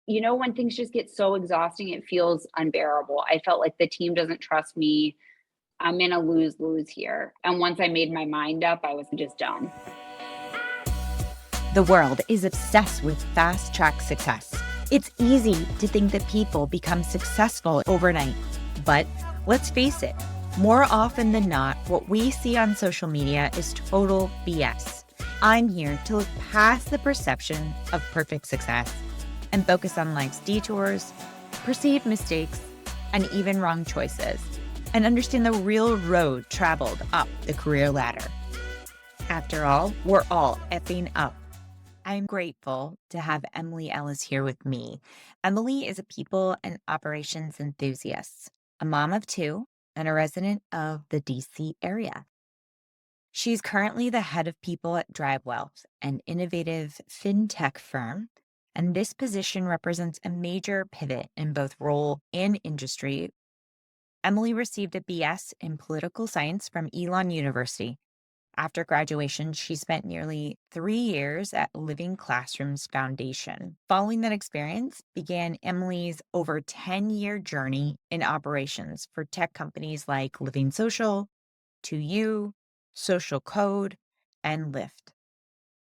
when things just get so exhausting, it feels unbearable. I felt like the team doesn't trust me. I'm in a lose-lose here. And once I made my mind up, I was just done. The world is obsessed with fast-track success. It's easy to think that people become successful overnight. But let's face it, more often than not, what we see on social media is total BS. I'm here to look past the perception of perfect success and focus on life's detours, perceived mistakes, and even wrong choices, and understand the real road traveled up the career ladder. After all, we're all effing up. I'm grateful to have Emily Ellis here with me. Emily is a people and operations enthusiast, a mom of two, and a resident of the DC area. She's currently the head of people at DriveWealth, an innovative FinTech firm, and this position represents a major pivot in both role and industry. Emily received a BS in political science from Elon University. After graduation, she spent nearly 3 years at Living Classrooms Foundation. Following that experience began Emily's over 10-year journey in operations for tech companies like Living Social, 2U, Social Code, and Lyft.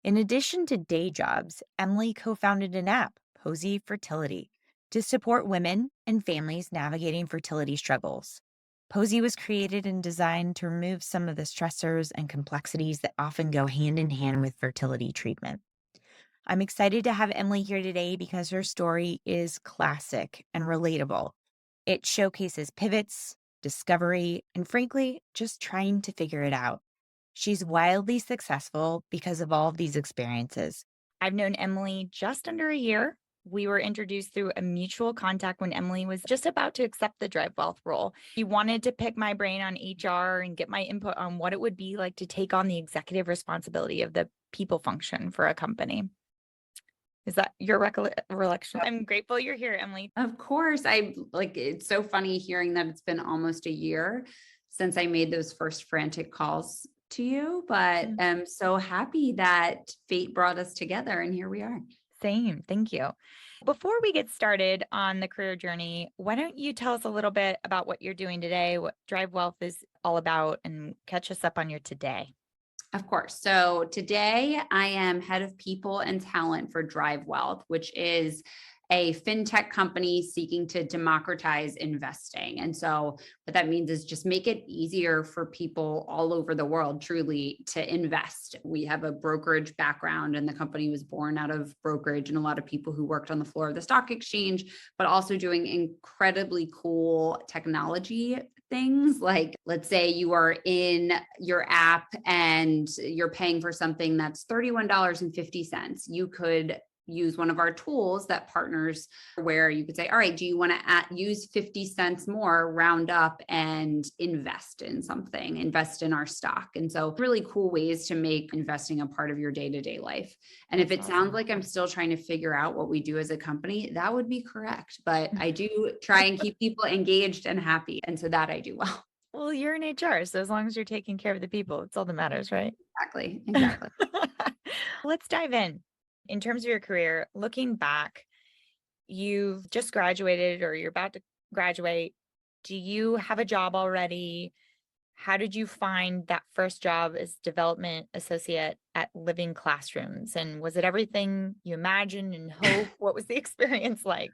In addition to day jobs, Emily co-founded an app, Posey Fertility, to support women and families navigating fertility struggles. Posey was created and designed to remove some of the stressors and complexities that often go hand in hand with fertility treatment. I'm excited to have Emily here today because her story is classic and relatable. It showcases pivots, discovery, and frankly, just trying to figure it out. She's wildly successful because of all of these experiences. I've known Emily just under a year. We were introduced through a mutual contact when Emily was just about to accept the DriveWealth role. She wanted to pick my brain on HR and get my input on what it would be like to take on the executive responsibility of the people function for a company. Is that your recollection? I'm grateful you're here, Emily. Of course. It's so funny hearing that it's been almost a year since I made those first frantic calls to you, but I'm so happy that fate brought us together and here we are. Same. Thank you. Before we get started on the career journey, why don't you tell us a little bit about what you're doing today, what DriveWealth is all about, and catch us up on your today? Of course. So today I am head of people and talent for DriveWealth, which is a fintech company seeking to democratize investing. And so what that means is just make it easier for people all over the world truly to invest. We have a brokerage background and the company was born out of brokerage and a lot of people who worked on the floor of the stock exchange, but also doing incredibly cool technology things. Like, let's say you are in your app and you're paying for something that's $31.50. You could use one of our tools that partners where you could say, all right, do you want to use 50 cents more, round up and invest in something, invest in our stock. And so really cool ways to make investing a part of your day-to-day life. And if it sounds like I'm still trying to figure out what we do as a company, that would be correct. But I do try and keep people engaged and happy. And so that I do well. Well, you're in HR, so as long as you're taking care of the people, it's all that matters, right? Exactly. Let's dive in. In terms of your career, looking back, you've just graduated or you're about to graduate. Do you have a job already? How did you find that first job as development associate at Living Classrooms? And was it everything you imagined and hoped? What was the experience like?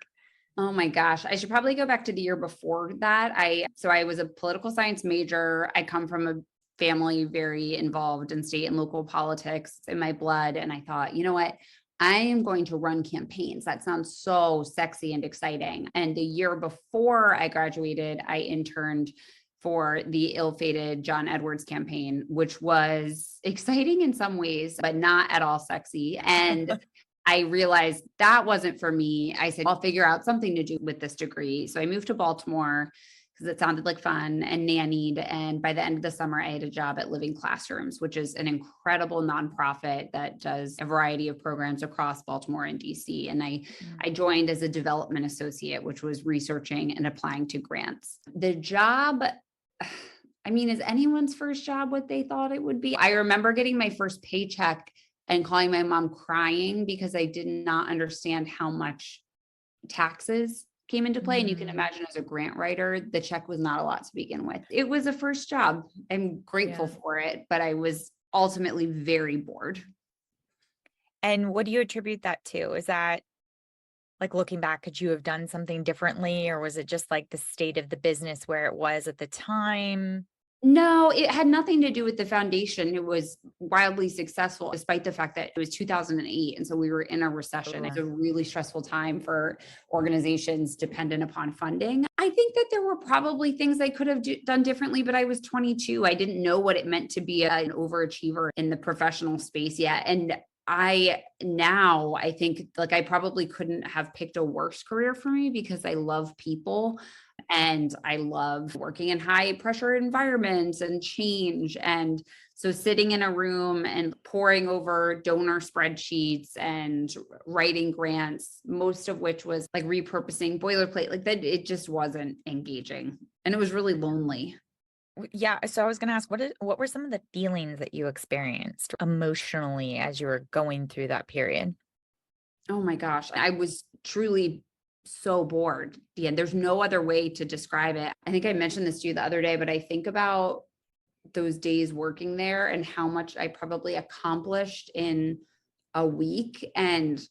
Oh my gosh. I should probably go back to the year before that. I was a political science major. I come from a family very involved in state and local politics in my blood. And I thought, you know what? I am going to run campaigns. That sounds so sexy and exciting. And the year before I graduated, I interned for the ill-fated John Edwards campaign, which was exciting in some ways, but not at all sexy. And I realized that wasn't for me. I said, I'll figure out something to do with this degree. So I moved to Baltimore because it sounded like fun and nannied. And by the end of the summer, I had a job at Living Classrooms, which is an incredible nonprofit that does a variety of programs across Baltimore and DC. And I joined as a development associate, which was researching and applying to grants. The job, is anyone's first job what they thought it would be? I remember getting my first paycheck and calling my mom crying because I did not understand how much taxes came into play. And you can Mm, imagine as a grant writer, the check was not a lot to begin with. It was a first job. I'm grateful yeah. for it, but I was ultimately very bored. And what do you attribute that to? Is that like looking back, could you have done something differently, or was it just like the state of the business where it was at the time? No, it had nothing to do with the foundation. It was wildly successful, despite the fact that it was 2008. And so we were in a recession. It's Sure. a really stressful time for organizations dependent upon funding. I think that there were probably things I could have done differently, but I was 22. I didn't know what it meant to be an overachiever in the professional space yet. And I think like I probably couldn't have picked a worse career for me because I love people and I love working in high pressure environments and change. And so sitting in a room and poring over donor spreadsheets and writing grants, most of which was like repurposing boilerplate, like that, it just wasn't engaging. And it was really lonely. Yeah, so I was gonna ask, what were some of the feelings that you experienced emotionally as you were going through that period? Oh my gosh. I was truly so bored. Yeah, there's no other way to describe it. I think I mentioned this to you the other day, but I think about those days working there and how much I probably accomplished in a week and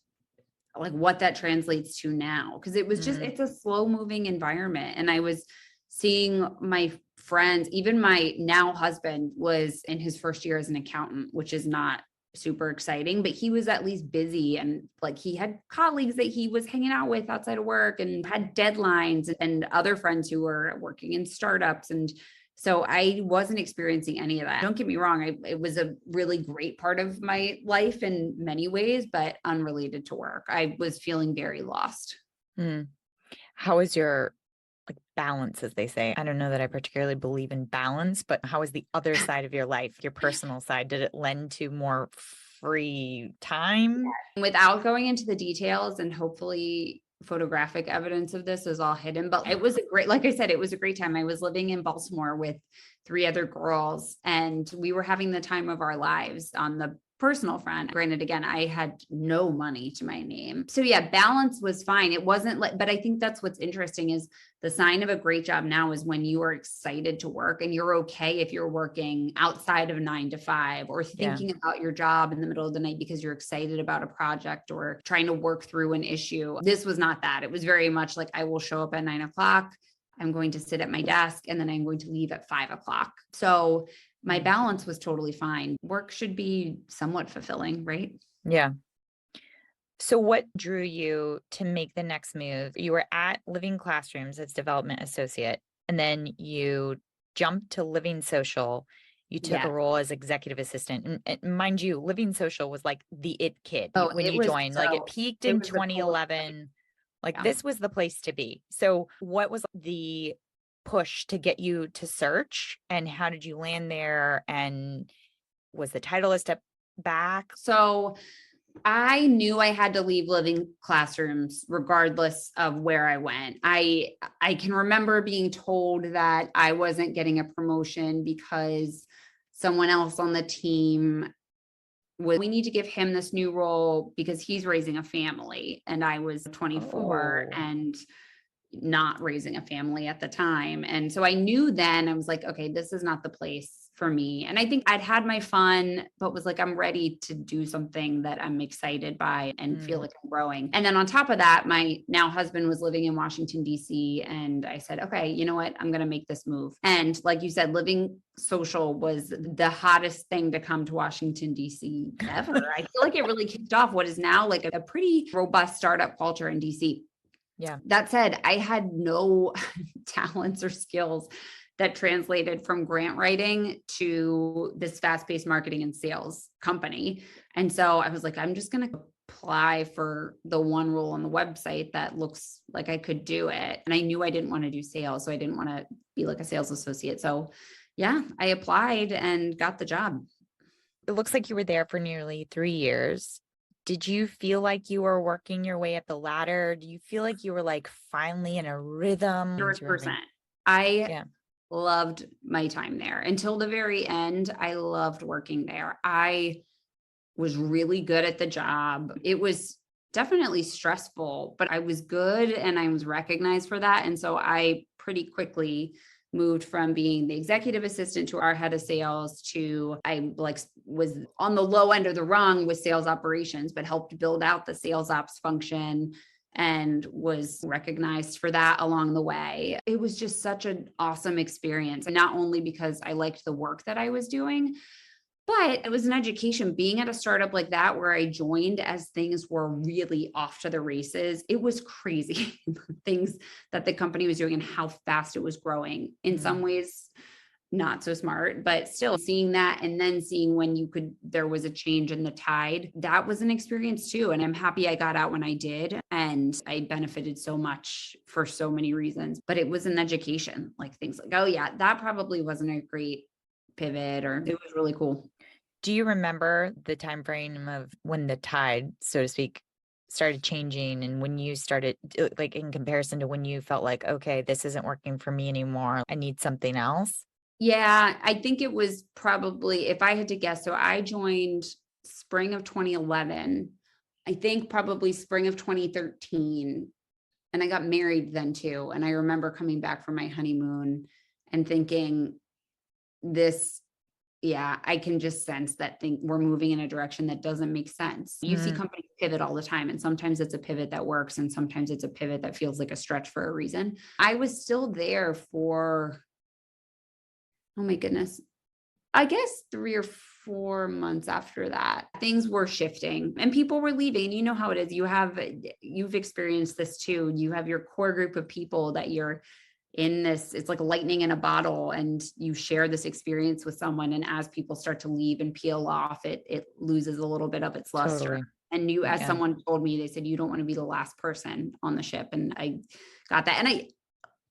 like what that translates to now. Cause it was just, Mm, it's a slow moving environment. And I was seeing my friends, even my now husband was in his first year as an accountant, which is not super exciting, but he was at least busy and like he had colleagues that he was hanging out with outside of work and had deadlines and other friends who were working in startups. And so I wasn't experiencing any of that. Don't get me wrong. It was a really great part of my life in many ways, but unrelated to work. I was feeling very lost. mm. How is your like balance, as they say? I don't know that I particularly believe in balance, but how is the other side of your life, your personal side? Did it lend to more free time? Without going into the details, and hopefully photographic evidence of this is all hidden, but it was a great, like I said, it was a great time. I was living in Baltimore with three other girls and we were having the time of our lives on the personal front. Granted, again, I had no money to my name. So yeah, balance was fine. It wasn't like, but I think that's what's interesting is the sign of a great job now is when you are excited to work and you're okay if you're working outside of 9 to 5 or Yeah. thinking about your job in the middle of the night because you're excited about a project or trying to work through an issue. This was not that. It was very much like I will show up at 9 o'clock. I'm going to sit at my desk and then I'm going to leave at 5 o'clock. So my Mm. balance was totally fine. Work should be somewhat fulfilling, right? Yeah. So what drew you to make the next move? You were at Living Classrooms as development associate, and then you jumped to Living Social. You took a Yeah. role as executive assistant. And mind you, Living Social was like the it kid Oh, when you joined. Like it peaked it in was the coolest thing. 2011. Like Yeah. this was the place to be. So what was the push to get you to search, and how did you land there? And was the title a step back? So I knew I had to leave living classrooms regardless of where I went. I can remember being told that I wasn't getting a promotion because someone else on the team we need to give him this new role because he's raising a family and I was 24 Oh. and not raising a family at the time. And so I knew then I was like, okay, this is not the place for me. And I think I'd had my fun, but was like, I'm ready to do something that I'm excited by and feel Mm. like I'm growing. And then on top of that, my now husband was living in Washington, D.C. And I said, okay, you know what? I'm going to make this move. And like you said, Living Social was the hottest thing to come to Washington, D.C. ever. I feel like it really kicked off what is now like a pretty robust startup culture in D.C. Yeah. That said, I had no talents or skills that translated from grant writing to this fast-paced marketing and sales company. And so I was like, I'm just going to apply for the one role on the website that looks like I could do it. And I knew I didn't want to do sales, so I didn't want to be like a sales associate. So yeah, I applied and got the job. It looks like you were there for nearly 3 years. Did you feel like you were working your way up the ladder? Do you feel like you were like finally in a rhythm? You were having, 100%. I yeah. loved my time there until the very end. I loved working there. I was really good at the job. It was definitely stressful, but I was good and I was recognized for that. And so I pretty quickly moved from being the executive assistant to our head of sales to I was on the low end of the rung with sales operations, but helped build out the sales ops function and was recognized for that along the way. It was just such an awesome experience. And not only because I liked the work that I was doing, but it was an education being at a startup like that where I joined as things were really off to the races. It was crazy things that the company was doing and how fast it was growing. In some ways, not so smart, but still seeing that and then seeing when there was a change in the tide. That was an experience too. And I'm happy I got out when I did. And I benefited so much for so many reasons, but it was an education, like things like, oh yeah, that probably wasn't a great pivot, or it was really cool. Do you remember the time frame of when the tide, so to speak, started changing and when you started, like in comparison to when you felt like, okay, this isn't working for me anymore, I need something else? Yeah, I think it was probably, if I had to guess, so I joined spring of 2011, I think probably spring of 2013, and I got married then too. And I remember coming back from my honeymoon and thinking, this, yeah, I can just sense that we're moving in a direction that doesn't make sense. You see companies pivot all the time, and sometimes it's a pivot that works, and sometimes it's a pivot that feels like a stretch for a reason. I was still there for, oh my goodness, I guess 3 or 4 months after that. Things were shifting and people were leaving. You know how it is. You've experienced this too. You have your core group of people that you're in this, it's like lightning in a bottle, and you share this experience with someone. And as people start to leave and peel off, it loses a little bit of its luster. Totally. And as Yeah. someone told me, they said, you don't want to be the last person on the ship. And I got that. And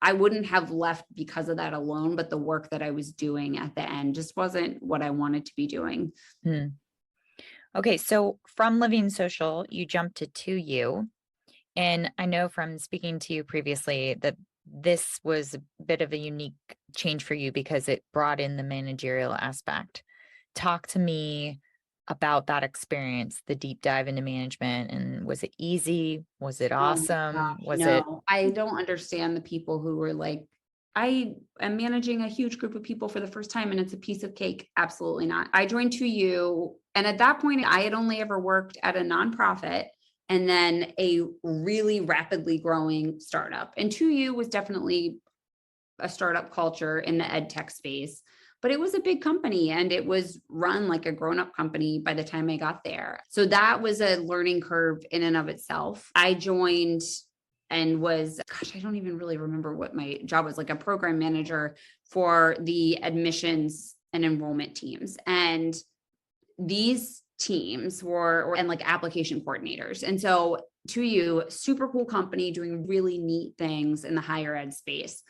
I wouldn't have left because of that alone, but the work that I was doing at the end just wasn't what I wanted to be doing. Okay, so from Living Social, you jumped to 2U. And I know from speaking to you previously that this was a bit of a unique change for you because it brought in the managerial aspect. Talk to me about that experience, the deep dive into management. And was it easy? Was it Oh my awesome? gosh, Was it? no, I don't understand the people who were like, I am managing a huge group of people for the first time and it's a piece of cake. Absolutely not. I joined 2U. And at that point, I had only ever worked at a nonprofit and then a really rapidly growing startup. And 2U was definitely a startup culture in the ed tech space, but it was a big company and it was run like a grown-up company by the time I got there. So that was a learning curve in and of itself. I joined and was, gosh, I don't even really remember what my job was, like a program manager for the admissions and enrollment teams. And these teams and like application coordinators. And so 2U, super cool company doing really neat things in the higher ed space.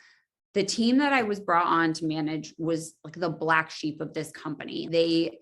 The team that I was brought on to manage was like the black sheep of this company. They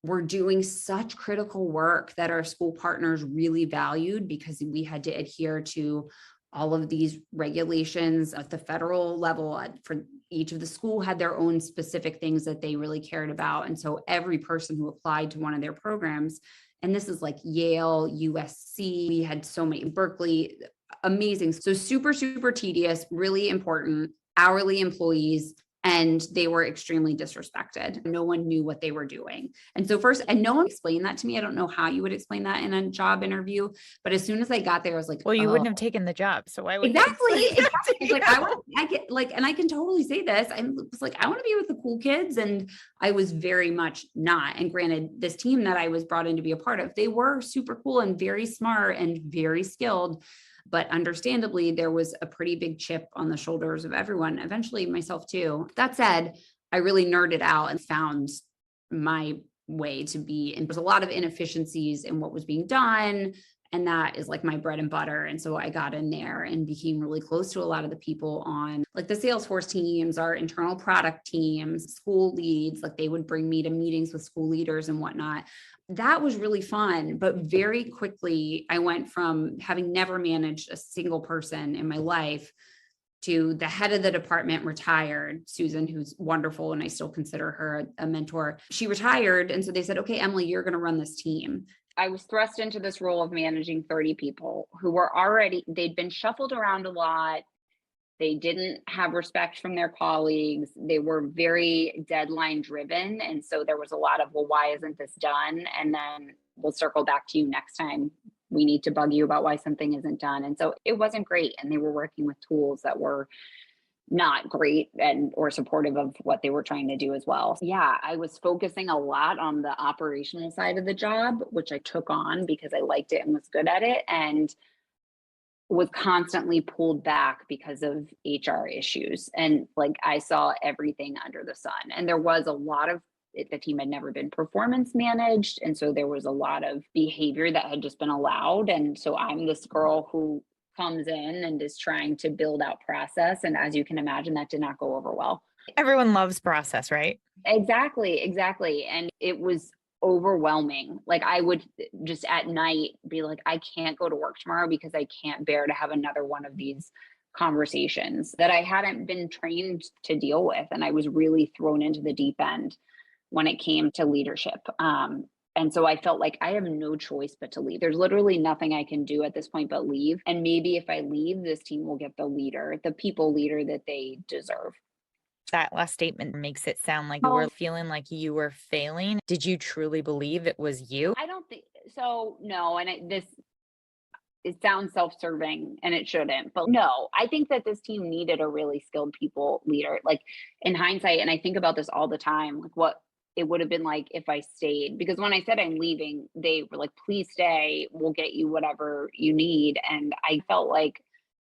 were doing such critical work that our school partners really valued because we had to adhere to all of these regulations at the federal level. For each of the school had their own specific things that they really cared about. And so every person who applied to one of their programs, and this is like Yale, USC, we had so many, Berkeley, amazing. So super, super tedious, really important, hourly employees, and they were extremely disrespected. No one knew what they were doing. And so and no one explained that to me. I don't know how you would explain that in a job interview, but as soon as I got there, I was like, Well, you oh. wouldn't have taken the job. So why would Exactly. you It's like, I get like, and I can totally say this. I was like, I want to be with the cool kids. And I was very much not. And granted, this team that I was brought in to be a part of, they were super cool and very smart and very skilled. But understandably, there was a pretty big chip on the shoulders of everyone, eventually myself too. That said, I really nerded out and found my way to be, and there's a lot of inefficiencies in what was being done. And that is like my bread and butter. And so I got in there and became really close to a lot of the people on like the Salesforce teams, our internal product teams, school leads, like they would bring me to meetings with school leaders and whatnot. That was really fun. But very quickly, I went from having never managed a single person in my life to the head of the department retired, Susan, who's wonderful, and I still consider her a mentor. She retired. And so they said, okay, Emily, you're going to run this team. I was thrust into this role of managing 30 people who were already, they'd been shuffled around a lot. They didn't have respect from their colleagues. They were very deadline driven. And so there was a lot of, well, why isn't this done? And then we'll circle back to you next time. We need to bug you about why something isn't done. And so it wasn't great. And they were working with tools that were not great and or supportive of what they were trying to do as well. Yeah, I was focusing a lot on the operational side of the job, which I took on because I liked it and was good at it, and was constantly pulled back because of HR issues. And like I saw everything under the sun. And there was a lot of the team had never been performance managed. And so there was a lot of behavior that had just been allowed. And so I'm this girl who comes in and is trying to build out process. And as you can imagine, that did not go over well. Everyone loves process, right? Exactly. And it was overwhelming. Like I would just at night be like, I can't go to work tomorrow because I can't bear to have another one of these conversations that I hadn't been trained to deal with. And I was really thrown into the deep end when it came to leadership. And so I felt like I have no choice but to leave. There's literally nothing I can do at this point but leave. And maybe if I leave, this team will get the people leader that they deserve. That last statement makes it sound like you were feeling like you were failing. Did you truly believe it was you? I don't think so. No. And it sounds self-serving and it shouldn't, but no, I think that this team needed a really skilled people leader. Like in hindsight, and I think about this all the time, like what it would have been like if I stayed, because when I said I'm leaving, they were like, please stay, we'll get you whatever you need. And I felt like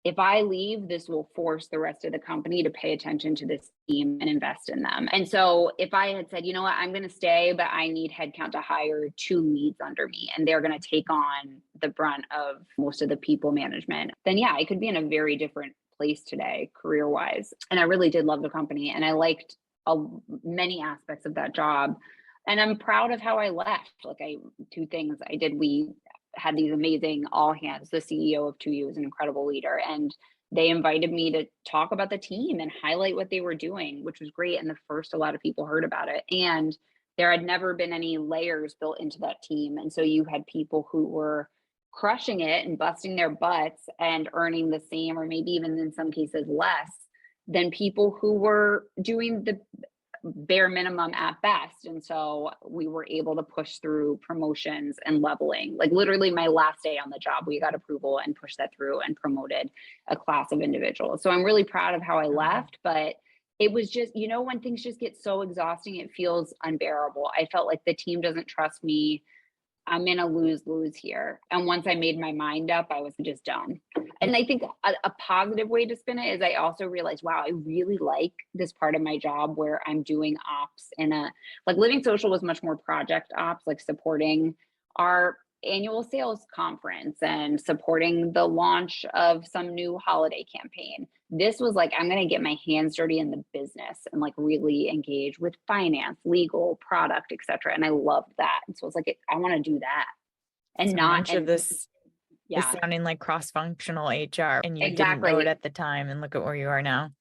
if I leave, this will force the rest of the company to pay attention to this team and invest in them. And so if I had said, you know what, I'm going to stay, but I need headcount to hire 2 leads under me, and they're going to take on the brunt of most of the people management, then yeah, I could be in a very different place today, career-wise. And I really did love the company, and I liked many aspects of that job. And I'm proud of how I left. Like 2 things I did. We had these amazing all hands. The CEO of 2U is an incredible leader, and they invited me to talk about the team and highlight what they were doing, which was great. And a lot of people heard about it, and there had never been any layers built into that team. And so you had people who were crushing it and busting their butts and earning the same, or maybe even in some cases less, than people who were doing the bare minimum at best. And so we were able to push through promotions and leveling. Like literally my last day on the job, we got approval and pushed that through and promoted a class of individuals. So I'm really proud of how I left, but it was just, when things just get so exhausting, it feels unbearable. I felt like the team doesn't trust me. I'm in a lose-lose here. And once I made my mind up, I was just done. And I think a positive way to spin it is I also realized, wow, I really like this part of my job where I'm doing ops like Living Social was much more project ops, like supporting our annual sales conference and supporting the launch of some new holiday campaign. This was like, I'm going to get my hands dirty in the business and like really engage with finance, legal, product, etc. And I loved that. And so it's like, I want to do that. And so not much of this is sounding like cross-functional HR, and you didn't know it at the time, and look at where you are now.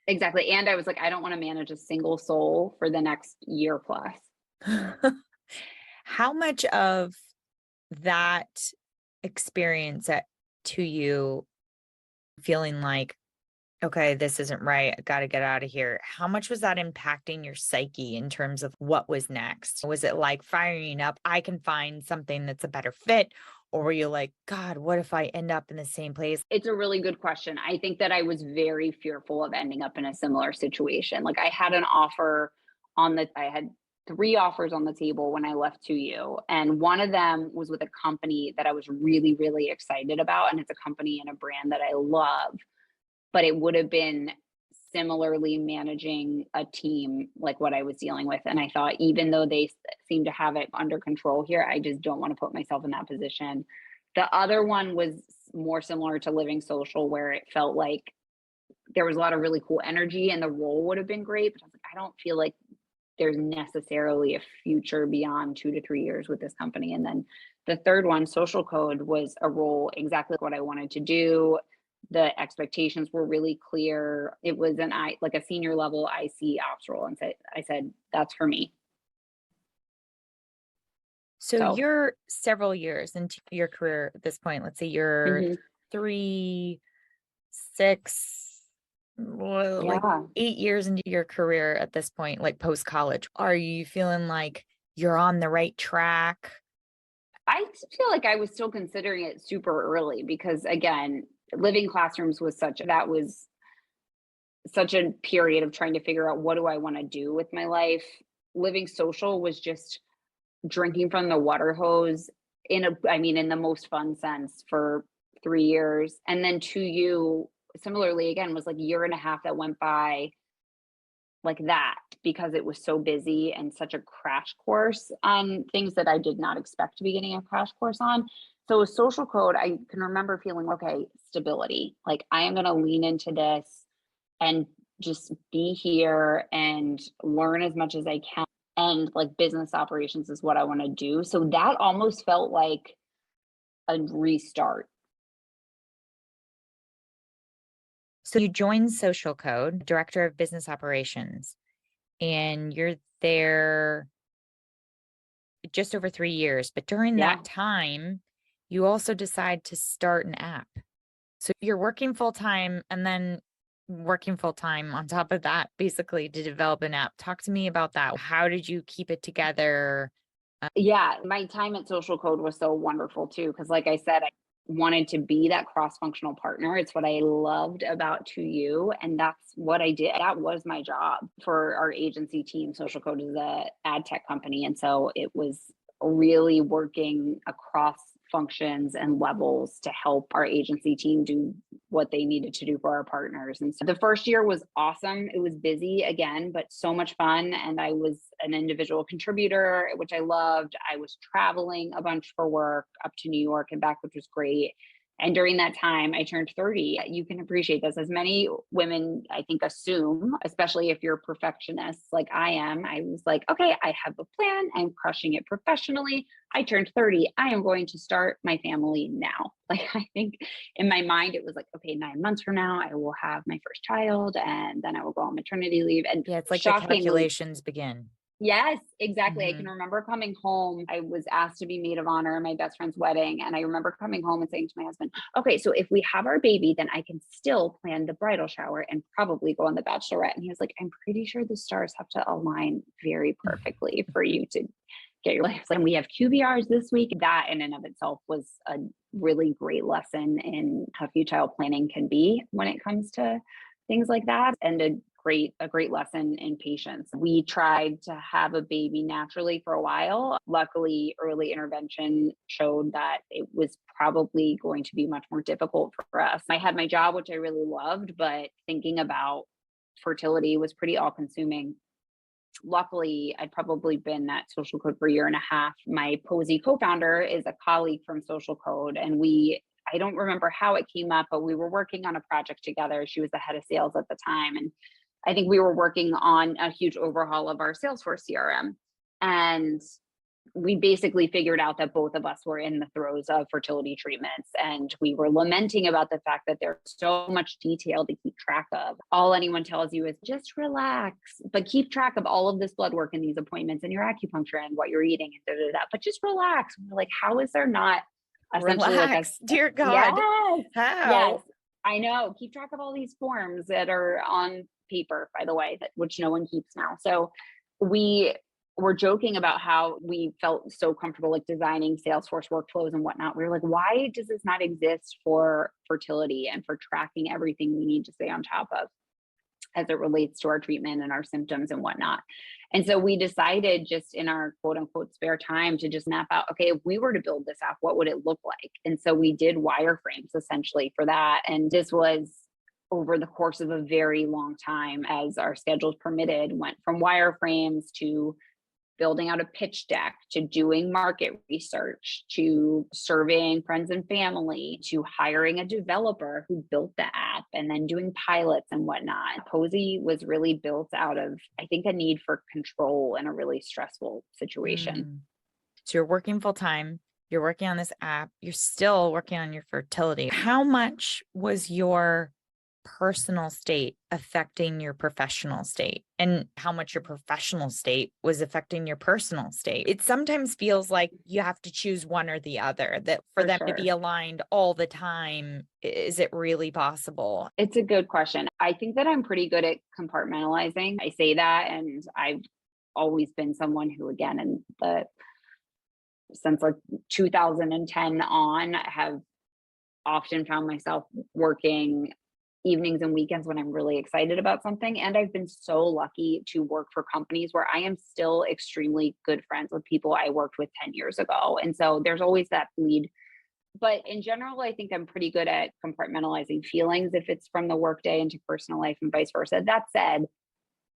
Exactly. And I was like, I don't want to manage a single soul for the next year plus. How much of that experience to you feeling like, okay, this isn't right, I got to get out of here, how much was that impacting your psyche in terms of what was next? Was it like firing up, I can find something that's a better fit? Or were you like, God, what if I end up in the same place? It's a really good question. I think that I was very fearful of ending up in a similar situation. Like I had I had 3 offers on the table when I left 2U. And one of them was with a company that I was really, really excited about. And it's a company and a brand that I love, but it would have been similarly managing a team like what I was dealing with. And I thought, even though they seem to have it under control here, I just don't want to put myself in that position. The other one was more similar to Living Social, where it felt like there was a lot of really cool energy and the role would have been great, but I was like, I don't feel like there's necessarily a future beyond 2 to 3 years with this company. And then the third one, Social Code, was a role exactly what I wanted to do. The expectations were really clear. It was like a senior level IC ops role. And I said, that's for me. So So you're several years into your career at this point. Let's say you're mhm. 3, 6, like Yeah. 8 years into your career at this point, like post college. Are you feeling like you're on the right track? I feel like I was still considering it super early because again, living classrooms was such a period of trying to figure out what do I want to do with my life. Living social was just drinking from the water hose in the most fun sense for 3 years. And then 2U, similarly, again, was like a year and a half that went by like that because it was so busy and such a crash course on things that I did not expect to be getting a crash course on. So with social code, I can remember feeling, okay, stability. Like I am going to lean into this and just be here and learn as much as I can. And like business operations is what I want to do. So that almost felt like a restart. So you joined Social Code, Director of Business Operations, and you're there just over 3 years. But during Yeah. that time, you also decide to start an app. So you're working full time and then working full time on top of that, basically to develop an app. Talk to me about that. How did you keep it together? Yeah. My time at Social Code was so wonderful too. Cause like I said, I wanted to be that cross-functional partner. It's what I loved about 2U. And that's what I did. That was my job for our agency team. Social Code is a ad tech company. And so it was really working across functions and levels to help our agency team do what they needed to do for our partners. And so the first year was awesome. It was busy again, but so much fun. And I was an individual contributor, which I loved. I was traveling a bunch for work up to New York and back, which was great. And during that time, I turned 30. You can appreciate this. As many women, I think, assume, especially if you're perfectionists like I am, I was like, okay, I have a plan. I'm crushing it professionally. I turned 30. I am going to start my family now. Like, I think in my mind, it was like, okay, 9 months from now, I will have my first child and then I will go on maternity leave. And Yeah, it's like the calculations begin. yes, exactly. I Mhm. can remember coming home. I was asked to be maid of honor at my best friend's wedding. And I remember coming home and saying to my husband, okay, so if we have our baby, then I can still plan the bridal shower and probably go on the bachelorette. And he was like, I'm pretty sure the stars have to align very perfectly for you to get your life. And we have QBRs this week. That in and of itself was a really great lesson in how futile planning can be when it comes to things like that. And a great lesson in patience. We tried to have a baby naturally for a while. Luckily, early intervention showed that it was probably going to be much more difficult for us. I had my job, which I really loved, but thinking about fertility was pretty all consuming. Luckily, I'd probably been at Social Code for a year and a half. My Posey co-founder is a colleague from Social Code, and I don't remember how it came up, but we were working on a project together. She was the head of sales at the time. And I think we were working on a huge overhaul of our Salesforce CRM. And we basically figured out that both of us were in the throes of fertility treatments. And we were lamenting about the fact that there's so much detail to keep track of. All anyone tells you is just relax, but keep track of all of this blood work and these appointments and your acupuncture and what you're eating and but just relax. And we're like, how is there not essentially Relax, dear God. Yes, How? yes, I know. Keep track of all these forms that are on paper, by the way, which no one keeps now. So we were joking about how we felt so comfortable like designing Salesforce workflows and whatnot. We were like, why does this not exist for fertility and for tracking everything we need to stay on top of as it relates to our treatment and our symptoms and whatnot? And so we decided just in our quote unquote spare time to just map out, okay, if we were to build this app, what would it look like? And so we did wireframes essentially for that. And this was over the course of a very long time as our schedules permitted, went from wireframes to building out a pitch deck, to doing market research, to surveying friends and family, to hiring a developer who built the app, and then doing pilots and whatnot. Posey was really built out of, I think, a need for control in a really stressful situation. So you're working full time. You're working on this app. You're still working on your fertility. How much was your personal state affecting your professional state, and how much your professional state was affecting your personal state? It sometimes feels like you have to choose one or the other, that for them to be aligned all the time. Is it really possible? It's a good question. I think that I'm pretty good at compartmentalizing. I say that, and I've always been someone who, again, since like 2010 on, have often found myself working evenings and weekends when I'm really excited about something. And I've been so lucky to work for companies where I am still extremely good friends with people I worked with 10 years ago. And so there's always that bleed. But in general, I think I'm pretty good at compartmentalizing feelings if it's from the workday into personal life and vice versa. That said,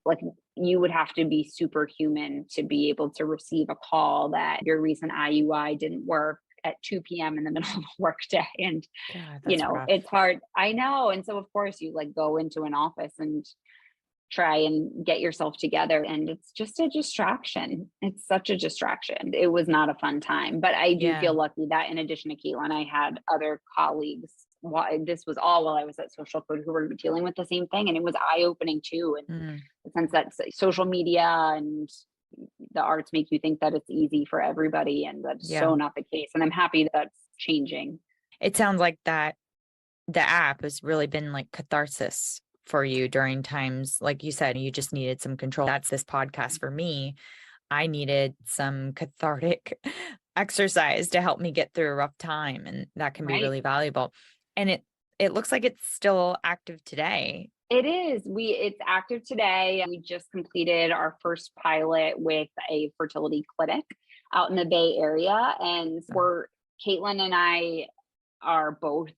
like, you would have to be superhuman to be able to receive a call that your recent IUI didn't work at 2 p.m. in the middle of a work day. And, God, that's rough. it's hard. I know. And so of course you like go into an office and try and get yourself together. And it's just a distraction. It's such a distraction. It was not a fun time, but I do feel lucky that in addition to Caitlin, I had other colleagues. This was all while I was at Social Code who were dealing with the same thing. And it was eye-opening too. And the sense that social media and the arts make you think that it's easy for everybody. And that's so not the case. And I'm happy that's changing. It sounds like that the app has really been like catharsis for you during times, like you said, you just needed some control. That's this podcast for me. I needed some cathartic exercise to help me get through a rough time, and that can be really valuable. And it looks like it's still active today. It is. It's active today. We just completed our first pilot with a fertility clinic out in the Bay Area, and Caitlin and I are both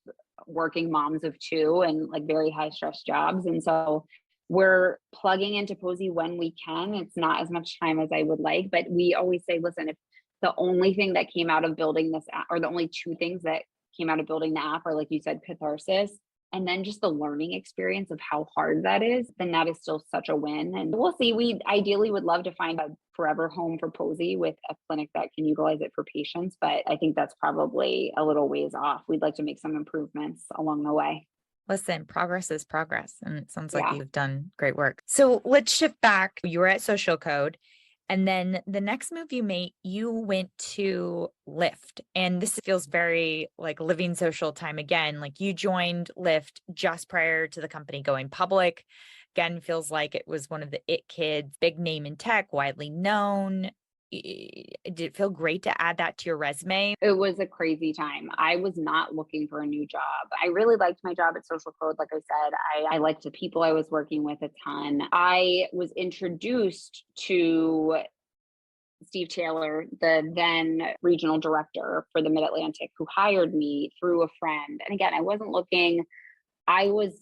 working moms of two and like very high stress jobs. And so we're plugging into Posey when we can. It's not as much time as I would like, but we always say, listen, if the only thing that came out of building this app, or the only two things that came out of building the app are, like you said, catharsis, and then just the learning experience of how hard that is, then that is still such a win. And we'll see. We ideally would love to find a forever home for Posey with a clinic that can utilize it for patients, but I think that's probably a little ways off. We'd like to make some improvements along the way. Listen, progress is progress. And it sounds like you've done great work. So let's shift back. You were at Social Code. And then the next move you made, you went to Lyft. And this feels very like living social time again. Like you joined Lyft just prior to the company going public. Again, feels like it was one of the it kids, big name in tech, widely known. Did it feel great to add that to your resume? It was a crazy time. I was not looking for a new job. I really liked my job at Social Code. Like I said, I liked the people I was working with a ton. I was introduced to Steve Taylor, the then regional director for the Mid-Atlantic, who hired me through a friend. And again, I wasn't looking.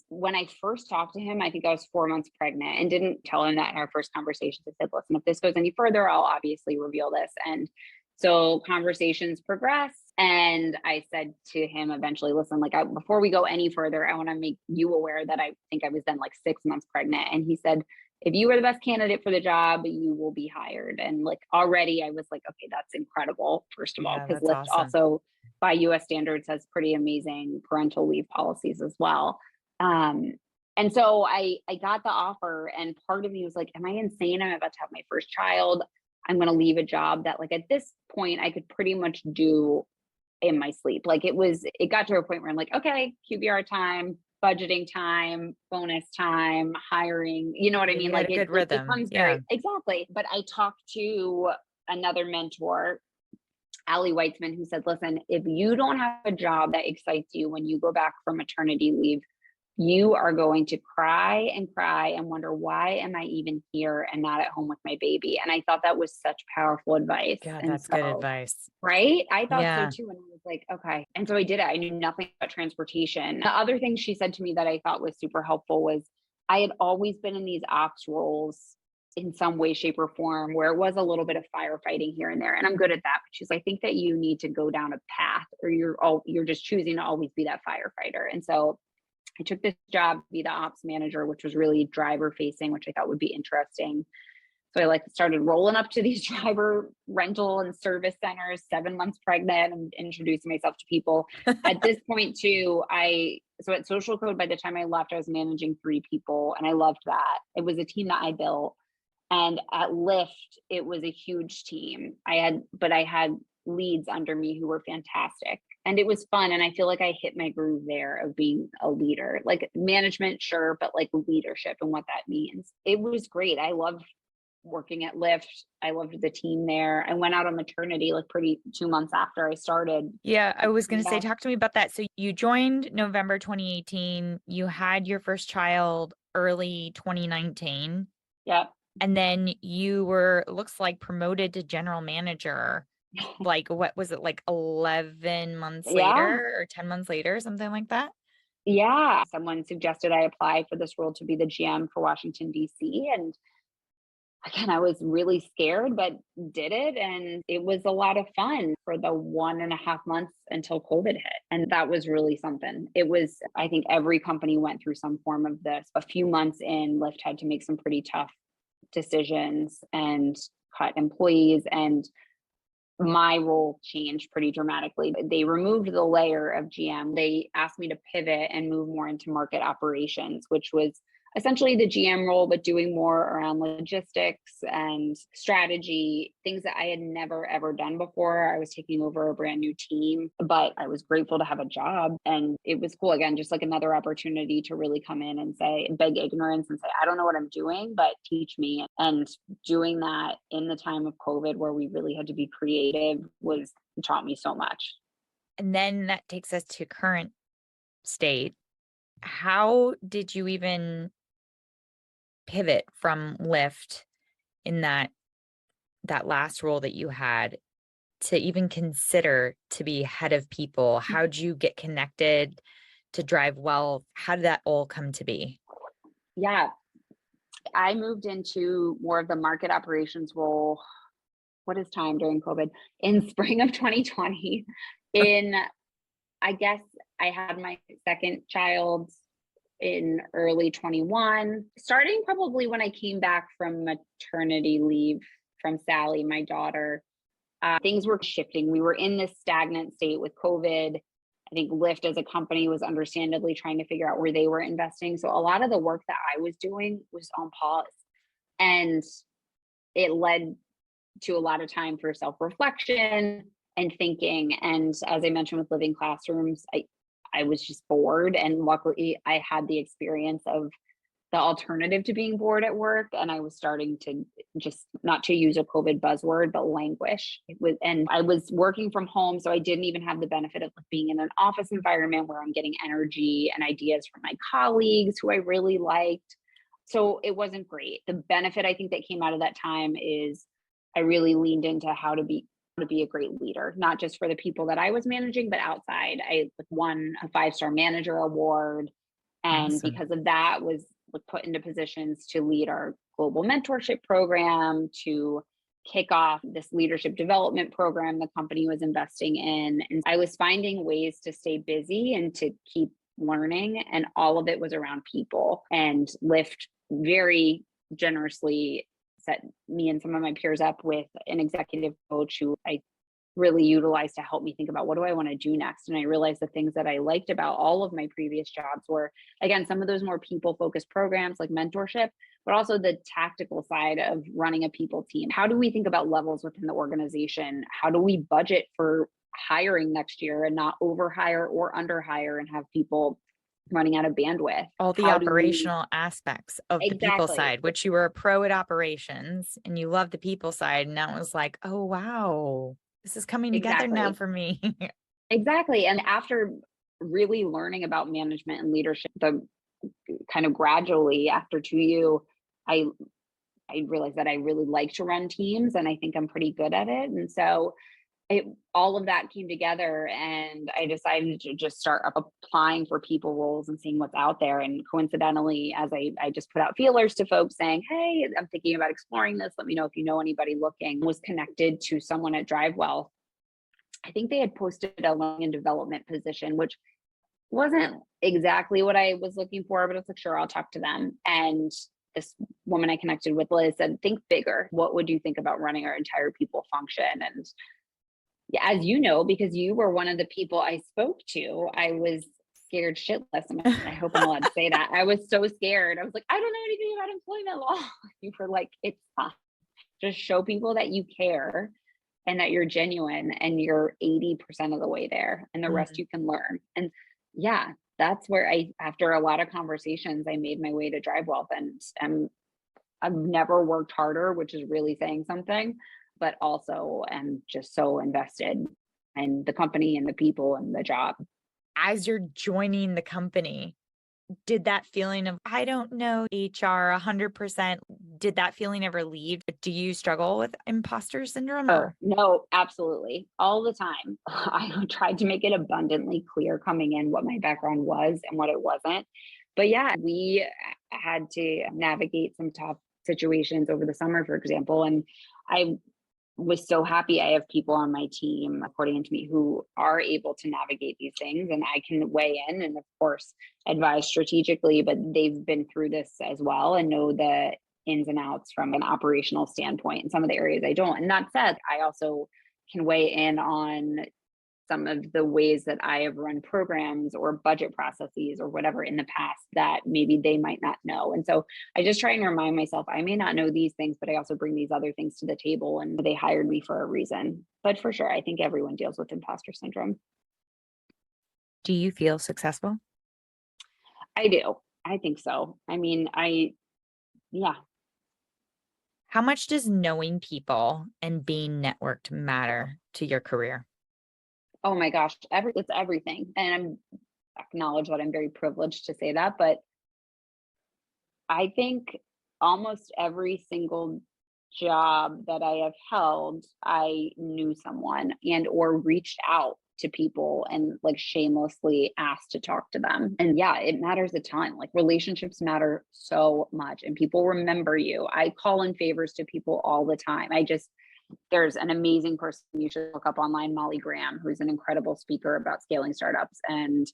When I first talked to him, I think I was 4 months pregnant, and didn't tell him that in our first conversation. I said, listen, if this goes any further, I'll obviously reveal this. And so conversations progressed. And I said to him eventually, listen, before we go any further, I want to make you aware that I think I was then like 6 months pregnant. And he said, if you were the best candidate for the job, you will be hired. And like already I was like, okay, that's incredible. First of all, because Lyft also by US standards has pretty amazing parental leave policies as well. And so I got the offer, and part of me was like, am I insane? I'm about to have my first child. I'm going to leave a job that like at this point I could pretty much do in my sleep. Like it got to a point where I'm like, okay, QBR time, budgeting time, bonus time, hiring, you know what I mean? Like a good rhythm. Exactly. But I talked to another mentor, Allie Weitzman, who said, listen, if you don't have a job that excites you when you go back from maternity leave, you are going to cry and wonder, why am I even here and not at home with my baby? And I thought that was such powerful advice. God, that's good advice. Right? I thought so too. And I was like, okay. And so I did it. I knew nothing about transportation. The other thing she said to me that I thought was super helpful was I had always been in these ops roles in some way, shape, or form where it was a little bit of firefighting here and there. And I'm good at that. But she's like, I think that you need to go down a path, or you're just choosing to always be that firefighter. And so I took this job to be the ops manager, which was really driver facing, which I thought would be interesting. So I started rolling up to these driver rental and service centers, 7 months pregnant, and introducing myself to people. At this point too, so at Social Code, by the time I left, I was managing 3 people, and I loved that. It was a team that I built. And at Lyft, it was a huge team. I had leads under me who were fantastic. And it was fun. And I feel like I hit my groove there of being a leader, like management, sure, but like leadership and what that means. It was great. I loved working at Lyft. I loved the team there. I went out on maternity 2 months after I started. Yeah, I was going to say, talk to me about that. So you joined November 2018. You had your first child early 2019. Yeah. And then you were, looks like, promoted to general manager. What was it, 11 months later or 10 months later, something like that? Yeah. Someone suggested I apply for this role to be the GM for Washington, D.C. And again, I was really scared, but did it. And it was a lot of fun for the 1.5 months until COVID hit. And that was really something. I think every company went through some form of this. A few months in, Lyft had to make some pretty tough decisions and cut employees, and my role changed pretty dramatically. They removed the layer of GM. They asked me to pivot and move more into market operations, which was essentially the GM role, but doing more around logistics and strategy, things that I had never, ever done before. I was taking over a brand new team, but I was grateful to have a job. And it was cool. Again, just like another opportunity to really come in and beg ignorance and say, I don't know what I'm doing, but teach me. And doing that in the time of COVID, where we really had to be creative, taught me so much. And then that takes us to current state. How did you even pivot from Lyft in that last role that you had to even consider to be head of people? How'd you get connected to DriveWealth? How did that all come to be? Yeah, I moved into more of the market operations role. What is time during COVID? In spring of 2020. I guess I had my second child in early 21, starting probably when I came back from maternity leave from Sally, my daughter. Things were shifting. We were in this stagnant state with COVID. I think Lyft as a company was understandably trying to figure out where they were investing. So a lot of the work that I was doing was on pause. And it led to a lot of time for self-reflection and thinking. And as I mentioned with living classrooms, I was just bored. And luckily I had the experience of the alternative to being bored at work. And I was starting to just, not to use a COVID buzzword, but languish. And I was working from home. So I didn't even have the benefit of being in an office environment where I'm getting energy and ideas from my colleagues who I really liked. So it wasn't great. The benefit I think that came out of that time is I really leaned into how to be a great leader, not just for the people that I was managing, but outside. I won a 5-star manager award. And Awesome. because of that, was put into positions to lead our global mentorship program, to kick off this leadership development program the company was investing in. And I was finding ways to stay busy and to keep learning. And all of it was around people. And Lyft very generously set me and some of my peers up with an executive coach who I really utilized to help me think about what do I want to do next. And I realized the things that I liked about all of my previous jobs were, again, some of those more people-focused programs like mentorship, but also the tactical side of running a people team. How do we think about levels within the organization? How do we budget for hiring next year and not overhire or underhire and have people running out of bandwidth? All the operational aspects of the people side, which you were a pro at operations and you love the people side. And that was like, oh, wow, this is coming together now for me. Exactly. And after really learning about management and leadership, the kind of gradually after 2U, I realized that I really like to run teams and I think I'm pretty good at it. And so all of that came together and I decided to just start applying for people roles and seeing what's out there. And coincidentally, as I just put out feelers to folks saying, hey, I'm thinking about exploring this. Let me know if you know anybody looking, was connected to someone at DriveWealth. I think they had posted a learning and development position, which wasn't exactly what I was looking for, but it's sure, I'll talk to them. And this woman I connected with, Liz, said, think bigger. What would you think about running our entire people function? And yeah, as you know, because you were one of the people I spoke to, I was scared shitless. I hope I'm allowed to say that. I was so scared. I was like, I don't know anything about employment law. You were like, it's fine. Just show people that you care and that you're genuine, and you're 80% of the way there, and the rest you can learn. And yeah, that's where after a lot of conversations, I made my way to DriveWealth, and I've never worked harder, which is really saying something, but also am just so invested in the company and the people and the job. As you're joining the company, did that feeling of, I don't know HR 100%, did that feeling ever leave? Do you struggle with imposter syndrome? Oh, no, absolutely. All the time. I tried to make it abundantly clear coming in what my background was and what it wasn't. But yeah, we had to navigate some tough situations over the summer, for example. And I was so happy I have people on my team reporting into me who are able to navigate these things, and I can weigh in and of course advise strategically, but they've been through this as well and know the ins and outs from an operational standpoint in some of the areas I don't. And that said, I also can weigh in on some of the ways that I have run programs or budget processes or whatever in the past that maybe they might not know. And so I just try and remind myself, I may not know these things, but I also bring these other things to the table, and they hired me for a reason. But for sure, I think everyone deals with imposter syndrome. Do you feel successful? I do. I think so. I mean, yeah. How much does knowing people and being networked matter to your career? Oh my gosh, it's everything. And I acknowledge that I'm very privileged to say that, but I think almost every single job that I have held, I knew someone and or reached out to people and like shamelessly asked to talk to them. And yeah, it matters a ton. Like relationships matter so much, and people remember you. I call in favors to people all the time. There's an amazing person you should look up online, Molly Graham, who's an incredible speaker about scaling startups. And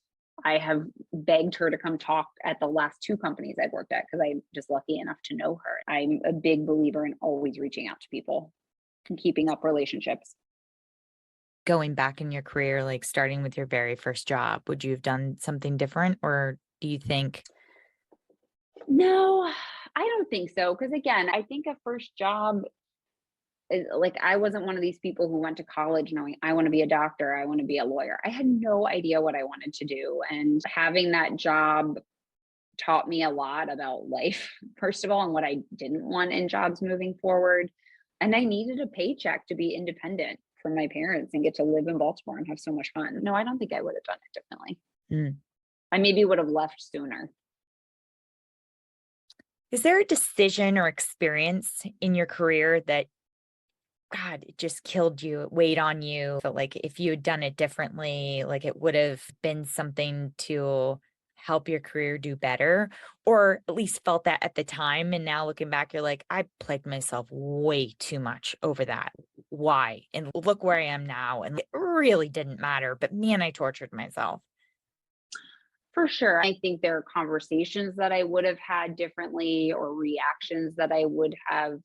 I have begged her to come talk at the last 2 companies I've worked at because I'm just lucky enough to know her. I'm a big believer in always reaching out to people and keeping up relationships. Going back in your career, like starting with your very first job, would you have done something different, or do you think? No, I don't think so. Because again, I think a first job, like I wasn't one of these people who went to college knowing I want to be a doctor, I want to be a lawyer. I had no idea what I wanted to do. And having that job taught me a lot about life, first of all, and what I didn't want in jobs moving forward. And I needed a paycheck to be independent from my parents and get to live in Baltimore and have so much fun. No, I don't think I would have done it differently. I maybe would have left sooner. Is there a decision or experience in your career that, God, it just killed you, it weighed on you, felt like if you had done it differently, like it would have been something to help your career do better, or at least felt that at the time, and now looking back, you're like, I plagued myself way too much over that. Why? And look where I am now, and it really didn't matter, but man, I tortured myself. For sure. I think there are conversations that I would have had differently or reactions that I would have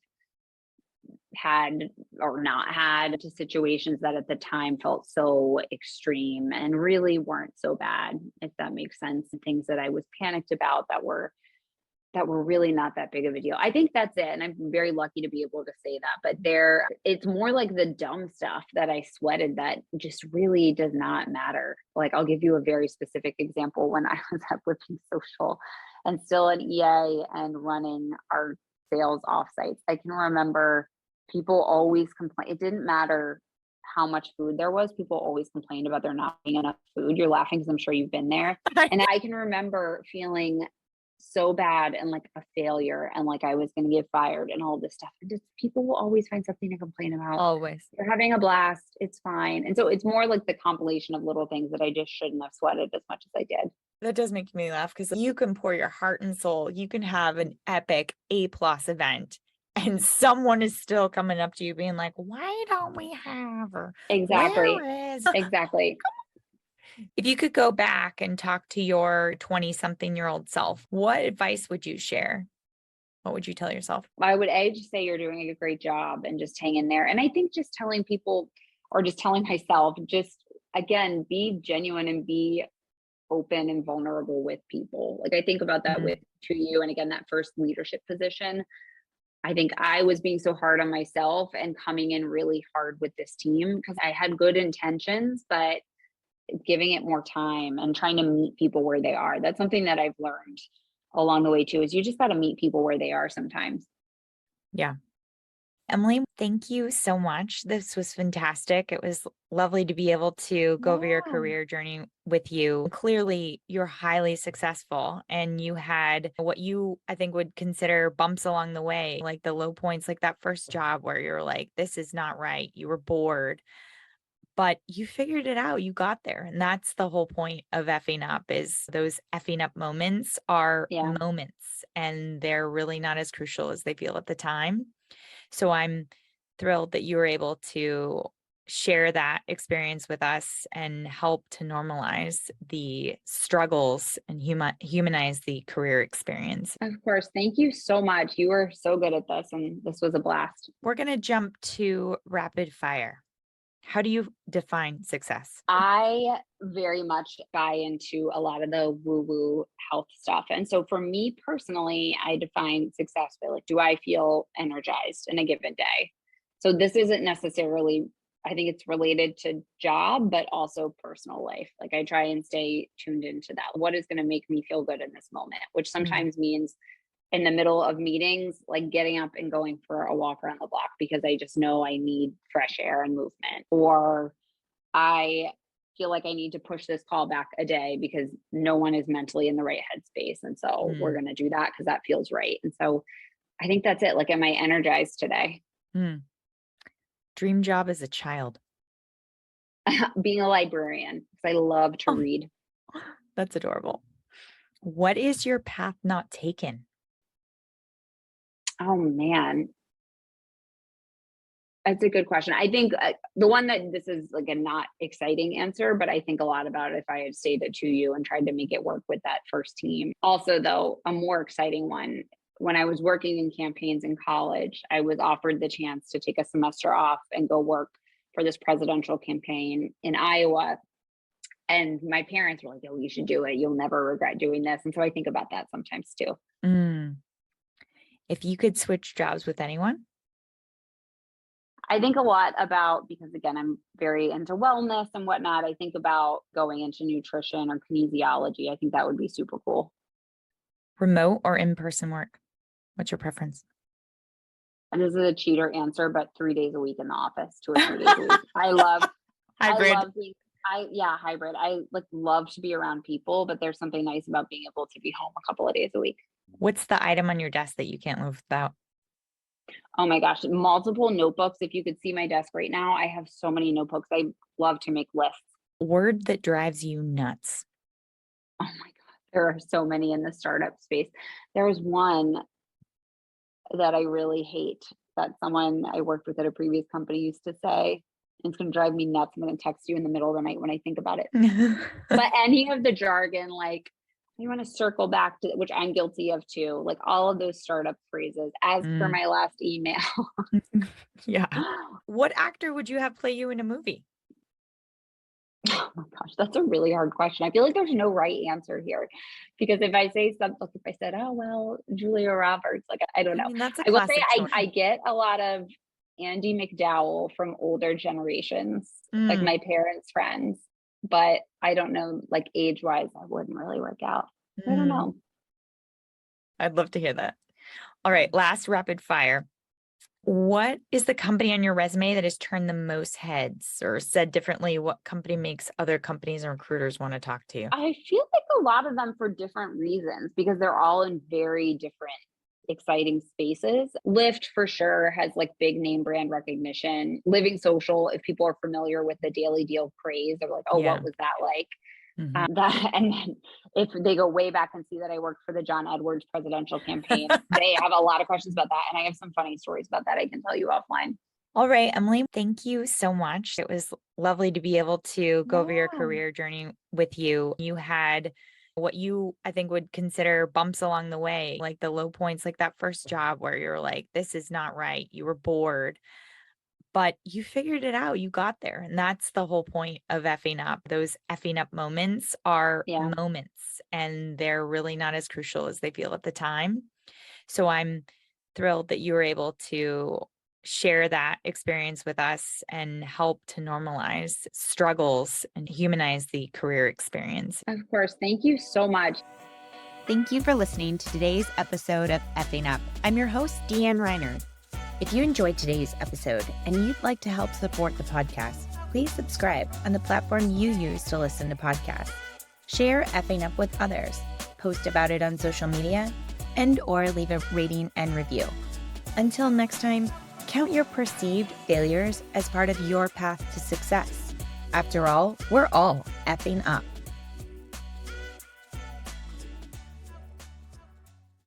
had or not had to situations that at the time felt so extreme and really weren't so bad, if that makes sense. And things that I was panicked about that were really not that big of a deal. I think that's it. And I'm very lucky to be able to say that. But it's more like the dumb stuff that I sweated that just really does not matter. Like I'll give you a very specific example. When I was at Living Social and still an EA and running our sales offsites, I can remember people always complain. It didn't matter how much food there was. People always complained about there not being enough food. You're laughing because I'm sure you've been there. And I can remember feeling so bad and like a failure and like I was going to get fired and all this stuff. And just people will always find something to complain about. Always. They're having a blast. It's fine. And so it's more like the compilation of little things that I just shouldn't have sweated as much as I did. That does make me laugh because you can pour your heart and soul. You can have an epic A+ event and someone is still coming up to you being like, why don't we have her? Exactly. Where is Exactly. If you could go back and talk to your 20-something-year-old self, what advice would you share? What would you tell yourself? I would just say you're doing a great job and just hang in there. And I think just telling people or just telling myself, just again, be genuine and be open and vulnerable with people. Like I think about that Mhm. with to you. And again, that first leadership position, I think I was being so hard on myself and coming in really hard with this team because I had good intentions, but giving it more time and trying to meet people where they are. That's something that I've learned along the way too, is you just got to meet people where they are sometimes. Yeah. Emily, thank you so much. This was fantastic. It was lovely to be able to go over your Yeah. career journey with you. Clearly, you're highly successful and you had what you, I think, would consider bumps along the way, like the low points, like that first job where you're like, this is not right. You were bored, but you figured it out. You got there. And that's the whole point of effing up is those effing up moments are Yeah. moments and they're really not as crucial as they feel at the time. So I'm thrilled that you were able to share that experience with us and help to normalize the struggles and humanize the career experience. Of course. Thank you so much. You were so good at this, and this was a blast. We're going to jump to rapid fire. How do you define success? I very much buy into a lot of the woo woo health stuff. And so for me personally, I define success by like, do I feel energized in a given day? So this isn't necessarily, I think it's related to job, but also personal life. Like I try and stay tuned into that. What is going to make me feel good in this moment, which Mm, sometimes means in the middle of meetings, like getting up and going for a walk around the block because I just know I need fresh air and movement. Or I feel like I need to push this call back a day because no one is mentally in the right headspace. And so we're mm, going to do that because that feels right. And so I think that's it. Like, am I energized today? mm. Dream job as a child. Being a librarian because I love to Oh, read. that's adorable. What is your path not taken? Oh man, that's a good question. I think the one that this is like a not exciting answer, but I think a lot about it if I had stayed at 2U and tried to make it work with that first team. Also, though, a more exciting one, when I was working in campaigns in college, I was offered the chance to take a semester off and go work for this presidential campaign in Iowa. And my parents were like, oh, you should do it. You'll never regret doing this. And so I think about that sometimes too. Mm. If you could switch jobs with anyone, I think a lot about, because again, I'm very into wellness and whatnot. I think about going into nutrition or kinesiology. I think that would be super cool. remote or in-person work? What's your preference? And this is a cheater answer, but 3 days a week in the office, 2 or 3 days a week. I Hybrid. love being, yeah, hybrid. I like love to be around people, but there's something nice about being able to be home a couple of days a week. What's the item on your desk that you can't live without? Oh my gosh, multiple notebooks. If you could see my desk right now, I have so many notebooks. I love to make lists. Word that drives you nuts. Oh my God, there are so many in the startup space. There was one that I really hate that someone I worked with at a previous company used to say. It's going to drive me nuts. I'm going to text you in the middle of the night when I think about it. But any of the jargon, like, you want to circle back to, which I'm guilty of too, like all of those startup phrases, as per Mm, my last email. yeah. What actor would you have play you in a movie? Oh my gosh, that's a really hard question. I feel like there's no right answer here because if I say something, like if I said, oh, well, Julia Roberts, like, I don't I know. mean, that's a I will say classic choice. I get a lot of Andy McDowell from older generations, like Mm, my parents' friends, but I don't know, like age wise, I wouldn't really work out. I don't mm. know. I'd love to hear that. All right, last rapid fire. What is the company on your resume that has turned the most heads, or said differently, what company makes other companies and recruiters want to talk to you? I feel like a lot of them for different reasons because they're all in very different exciting spaces. Lyft for sure has like big name brand recognition. Living Social, if people are familiar with the Daily Deal craze, they're like, oh, Yeah. what was that like? Mhm. That and then if they go way back and see that I worked for the John Edwards presidential campaign, they have a lot of questions about that. And I have some funny stories about that I can tell you offline. All right, Emily, thank you so much. It was lovely to be able to go over your Yeah. career journey with you. You had what you, I think, would consider bumps along the way, like the low points, like that first job where you're like, this is not right. You were bored, but you figured it out. You got there. And that's the whole point of effing up. Those effing up moments are Yeah. moments, and they're really not as crucial as they feel at the time. So I'm thrilled that you were able to share that experience with us and help to normalize struggles and humanize the career experience. Of course. Thank you so much. Thank you for listening to today's episode of Effing Up. I'm your host, Deanne Reiner. If you enjoyed today's episode and you'd like to help support the podcast, please subscribe on the platform you use to listen to podcasts. Share Effing Up with others, post about it on social media, and or leave a rating and review. Until next time, count your perceived failures as part of your path to success. After all, we're all effing up.